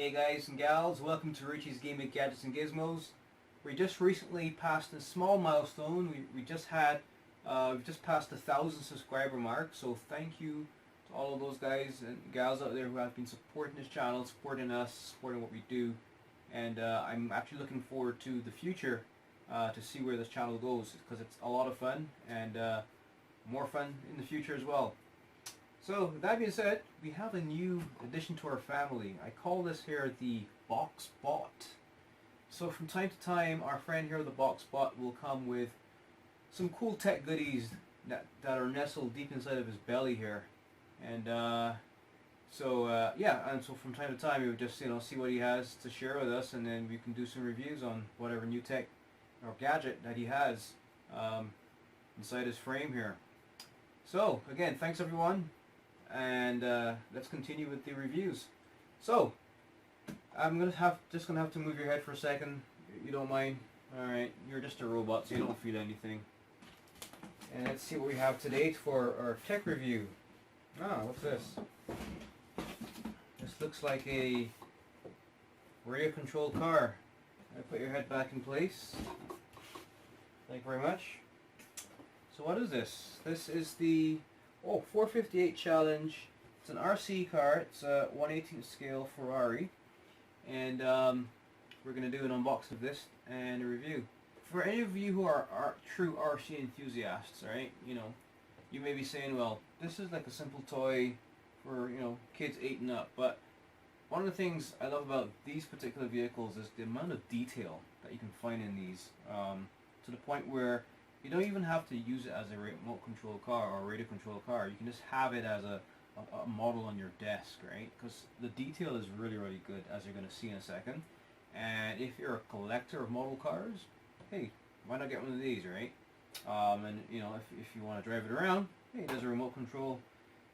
Hey guys and gals, welcome to Richie's Gaming Gadgets and Gizmos. We just recently passed a small milestone. We just passed the 1,000 subscriber mark. So thank you to all of those guys and gals out there who have been supporting this channel, supporting us, supporting what we do. And I'm actually looking forward to the future to see where this channel goes, because it's a lot of fun and more fun in the future as well. So, with that being said, we have a new addition to our family. I call this here the Box Bot. So from time to time, our friend here, the Box Bot, will come with some cool tech goodies that are nestled deep inside of his belly here. And so from time to time, we would just see what he has to share with us, and then we can do some reviews on whatever new tech or gadget that he has inside his frame here. So again, thanks everyone. And let's continue with the reviews. So I'm just gonna have to move your head for a second. You don't mind? All right, you're just a robot, so you don't feel anything. And let's see what we have today for our tech review. Ah, what's this? This looks like a radio controlled car. Put your head back in place. Thank you very much. So what is this? This is the 458 Challenge. It's an RC car. It's a 1/18 scale Ferrari, and we're going to do an unboxing of this and a review. For any of you who are true RC enthusiasts, right? You may be saying, well, this is like a simple toy for kids 8 and up. But one of the things I love about these particular vehicles is the amount of detail that you can find in these, to the point where you don't even have to use it as a remote control car or a radio control car. You can just have it as a model on your desk, right? Because the detail is really, really good, as you're going to see in a second. And if you're a collector of model cars, hey, why not get one of these, right? And if you want to drive it around, hey, there's a remote control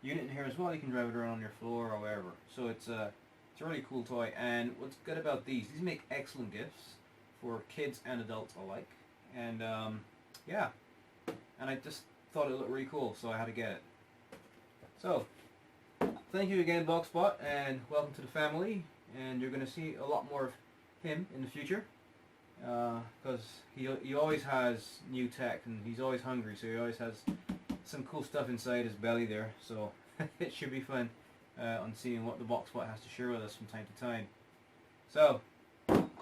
unit in here as well. You can drive it around on your floor or wherever. So it's a really cool toy. And what's good about these make excellent gifts for kids and adults alike. And yeah, and I just thought it looked really cool, so I had to get it. So, thank you again, BoxBot, and welcome to the family. And you're going to see a lot more of him in the future, because he always has new tech, and he's always hungry, so he always has some cool stuff inside his belly there. So it should be fun on seeing what the BoxBot has to share with us from time to time. So,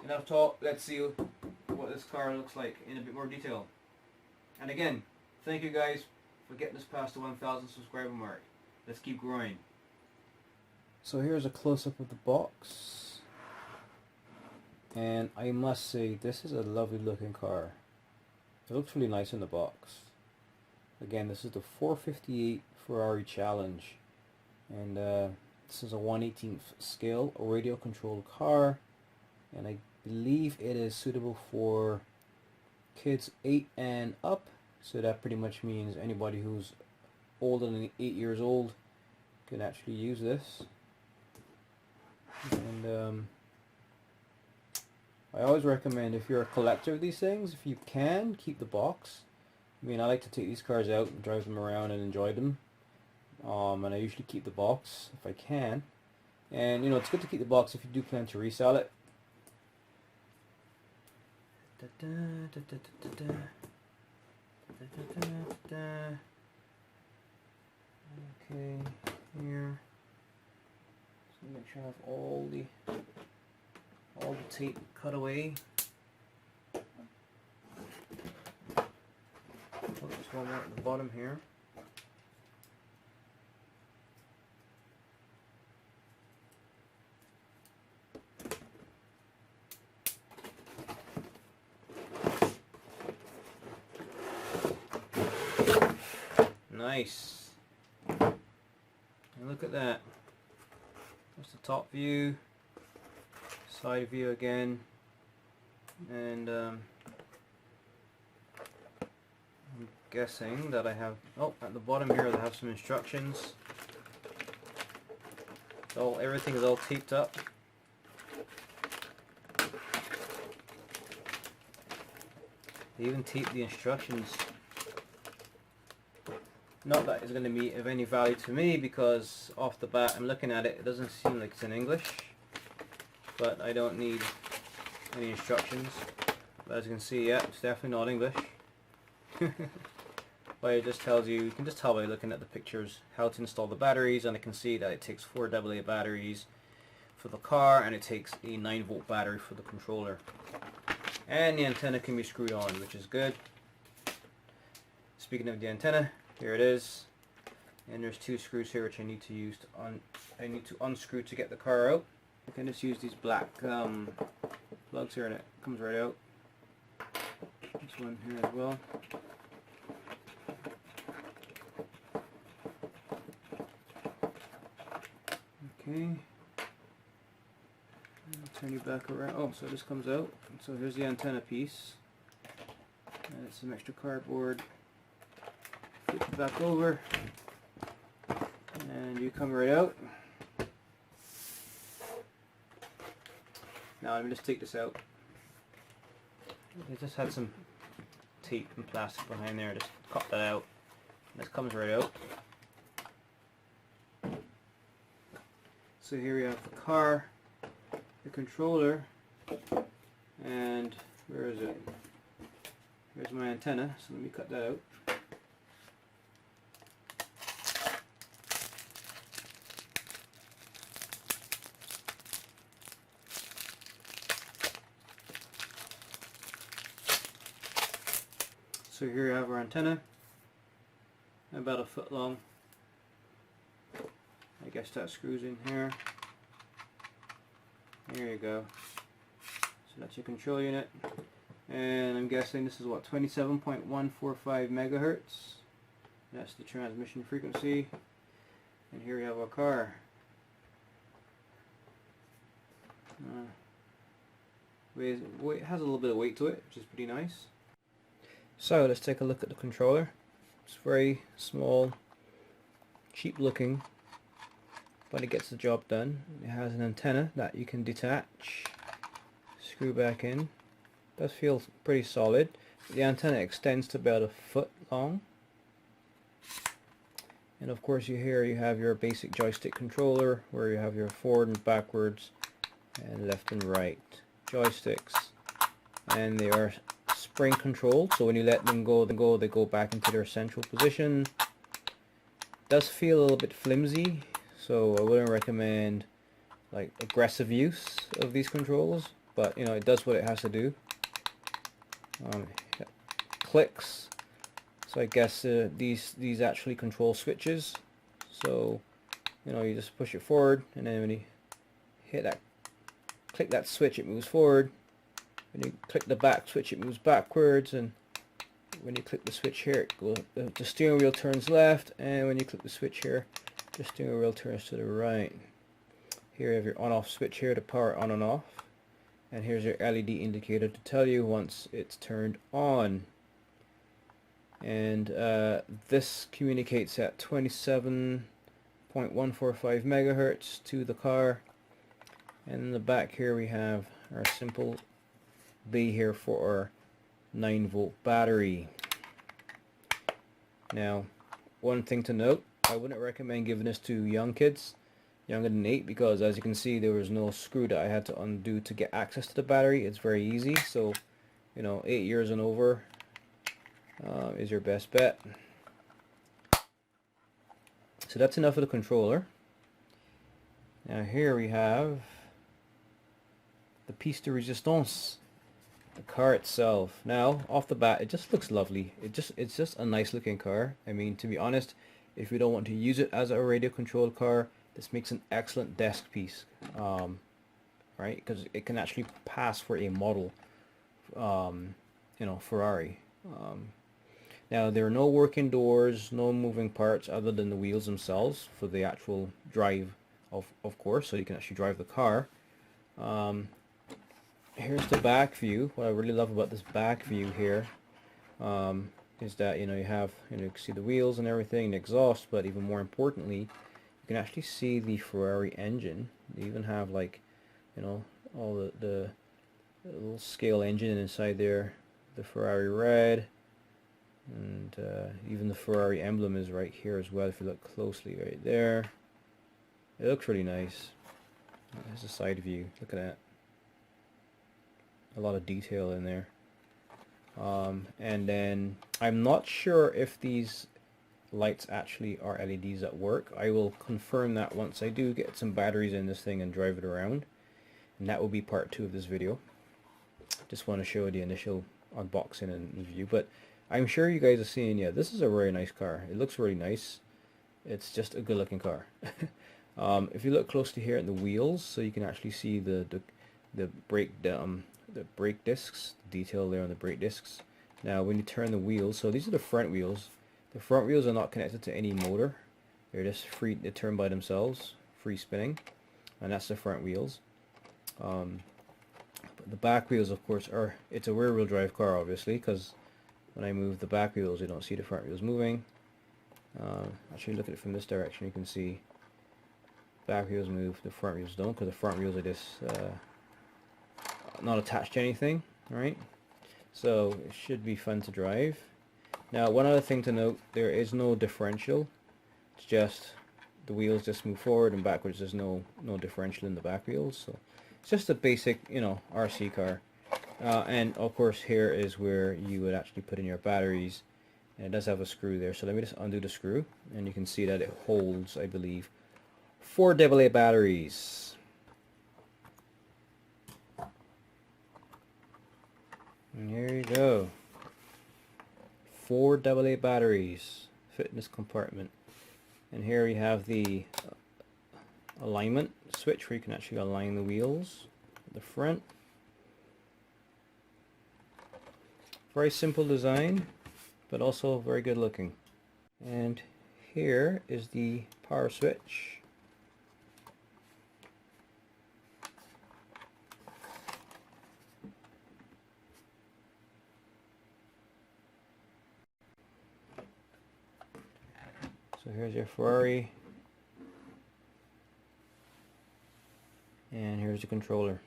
enough talk. Let's see what this car looks like in a bit more detail. And again, thank you guys for getting us past the 1,000 subscriber mark. Let's keep growing. So here's a close-up of the box. And I must say, this is a lovely looking car. It looks really nice in the box. Again, this is the 458 Ferrari Challenge. And this is a 1/18 scale, a radio controlled car. And I believe it is suitable for kids 8 and up, so that pretty much means anybody who's older than 8 years old can actually use this. And I always recommend, if you're a collector of these things, if you can, keep the box. I mean, I like to take these cars out and drive them around and enjoy them, and I usually keep the box if I can. And it's good to keep the box if you do plan to resell it. Okay, here. So make sure I have all the tape cut away. There's one more at the bottom here. Nice. And look at that. That's the top view, side view again, and I'm guessing that I have, at the bottom here they have some instructions. So everything is all taped up. They even taped the instructions. Not that it's going to be of any value to me, because off the bat I'm looking at it, it doesn't seem like it's in English. but I don't need any instructions. But as you can see, yeah, it's definitely not English. But it just tells you, you can just tell by looking at the pictures how to install the batteries, and I can see that it takes 4 AA batteries for the car, and it takes a 9-volt battery for the controller. And the antenna can be screwed on, which is good. Speaking of the antenna, here it is. And there's 2 screws here which I need to unscrew to get the car out. I can just use these black plugs here, and it comes right out. This one here as well. Okay. I'll turn you back around. Oh, so this comes out. So here's the antenna piece. And it's some extra cardboard. Flip it back over. And you come right out. Now let me just take this out. I just had some tape and plastic behind there. Just cut that out. This comes right out. So here we have the car, the controller, and where is it? Here's my antenna, so let me cut that out. So here you have our antenna, about 1 foot long. I guess that screws in here. There you go. So that's your control unit. And I'm guessing this is what, 27.145 megahertz. That's the transmission frequency. And here we have our car. It has a little bit of weight to it, which is pretty nice. So let's take a look at the controller. It's very small, cheap looking, but it gets the job done. It has an antenna that you can detach, screw back in. It does feel pretty solid. The antenna extends to about 1 foot long. And of course you have your basic joystick controller, where you have your forward and backwards and left and right joysticks. And they are spring controlled, so when you let them go, they go back into their central position. It does feel a little bit flimsy, so I wouldn't recommend like aggressive use of these controls, but you know, it does what it has to do. It clicks, so I guess these actually control switches. So you know, you just push it forward, and then when you click that switch, it moves forward. When you click the back switch, it moves backwards, and when you click the switch here, the steering wheel turns left, and when you click the switch here, the steering wheel turns to the right. Here you have your on-off switch here to power on and off, and here's your LED indicator to tell you once it's turned on. And this communicates at 27.145 megahertz to the car. And in the back here we have our simple bay here for our 9-volt battery. Now, one thing to note, I wouldn't recommend giving this to young kids, younger than 8, because as you can see, there was no screw that I had to undo to get access to the battery. It's very easy, so you know, 8 years and over is your best bet. So that's enough of the controller. Now here we have the piece de resistance, the car itself. Now off the bat, it just looks lovely. It's just a nice looking car. I mean, to be honest, if you don't want to use it as a radio controlled car, this makes an excellent desk piece, right? Because it can actually pass for a model, you know, Ferrari. Now there are no working doors, no moving parts other than the wheels themselves for the actual drive, of course, so you can actually drive the car. Here's the back view. What I really love about this back view here is that, you know, you can see the wheels and everything, the exhaust, but even more importantly, you can actually see the Ferrari engine. They even have, like, you know, all the little scale engine inside there, the Ferrari red, and even the Ferrari emblem is right here as well if you look closely right there. It looks really nice. There's a side view. Look at that. a lot of detail in there. And then I'm not sure if these lights actually are LEDs at work. I will confirm that once I do get some batteries in this thing and drive it around, and that will be part 2 of this video. Just want to show the initial unboxing and review, but I'm sure you guys are seeing, yeah, this is a very nice car. It looks really nice. It's just a good looking car. If you look closely here at the wheels, so you can actually see the brake discs, the detail there on the brake discs. Now when you turn the wheels, so these are the front wheels. The front wheels are not connected to any motor. They're just free, they turn by themselves, free spinning, and that's the front wheels. But the back wheels, of course, it's a rear wheel drive car, obviously, because when I move the back wheels, you don't see the front wheels moving. Actually, look at it from this direction, you can see back wheels move, the front wheels don't, because the front wheels are just not attached to anything. Alright, so it should be fun to drive. Now, one other thing to note, there is no differential. It's just the wheels just move forward and backwards. There's no differential in the back wheels, so it's just a basic, you know, RC car. And of course, here is where you would actually put in your batteries, and it does have a screw there. So let me just undo the screw, and you can see that it holds, I believe, 4 AA batteries. And here you go. 4 AA batteries fit in this compartment. And here you have the alignment switch where you can actually align the wheels at the front. Very simple design, but also very good looking. And here is the power switch. So here's your Ferrari, and here's the controller.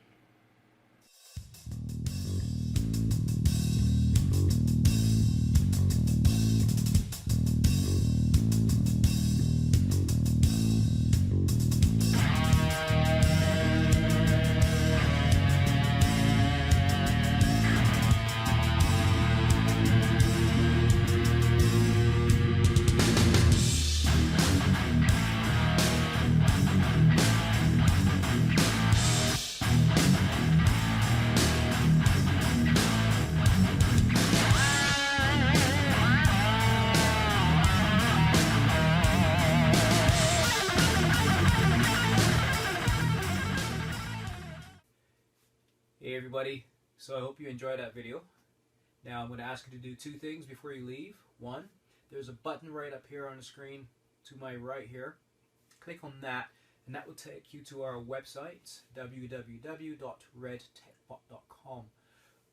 Hey everybody, so I hope you enjoyed that video. Now I'm going to ask you to do 2 things before you leave. 1, there's a button right up here on the screen to my right here. Click on that and that will take you to our website, www.redtechbot.com.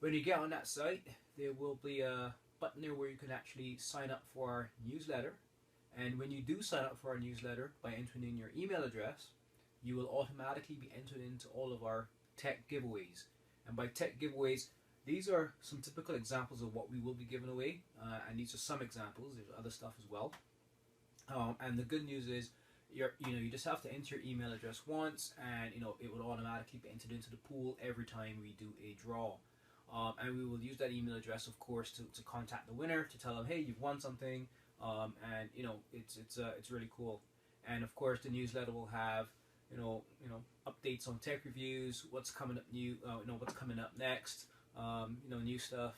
When you get on that site, there will be a button there where you can actually sign up for our newsletter. And when you do sign up for our newsletter by entering in your email address, you will automatically be entered into all of our tech giveaways. And by tech giveaways, these are some typical examples of what we will be giving away, and these are some examples. There's other stuff as well. And the good news is, you just have to enter your email address once, and it will automatically be entered into the pool every time we do a draw. And we will use that email address, of course, to contact the winner to tell them, hey, you've won something, and it's really cool. And of course, the newsletter will have updates on tech reviews, what's coming up new, what's coming up next, new stuff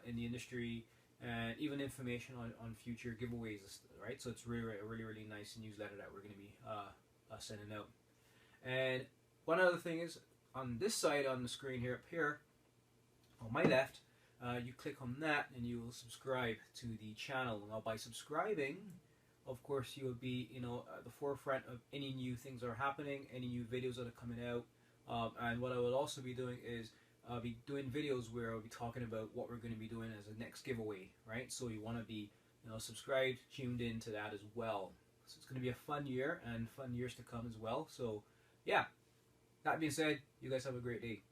in the industry, and even information on future giveaways, right? So it's a really nice newsletter that we're going to be sending out. And one other thing is, on this side on the screen here, up here on my left, you click on that and you will subscribe to the channel. Now by subscribing, of course, you will be, at the forefront of any new things that are happening, any new videos that are coming out. And what I will also be doing is I'll be doing videos where I'll be talking about what we're going to be doing as a next giveaway, right? So you want to be, subscribed, tuned in to that as well. So it's going to be a fun year and fun years to come as well. So yeah, that being said, you guys have a great day.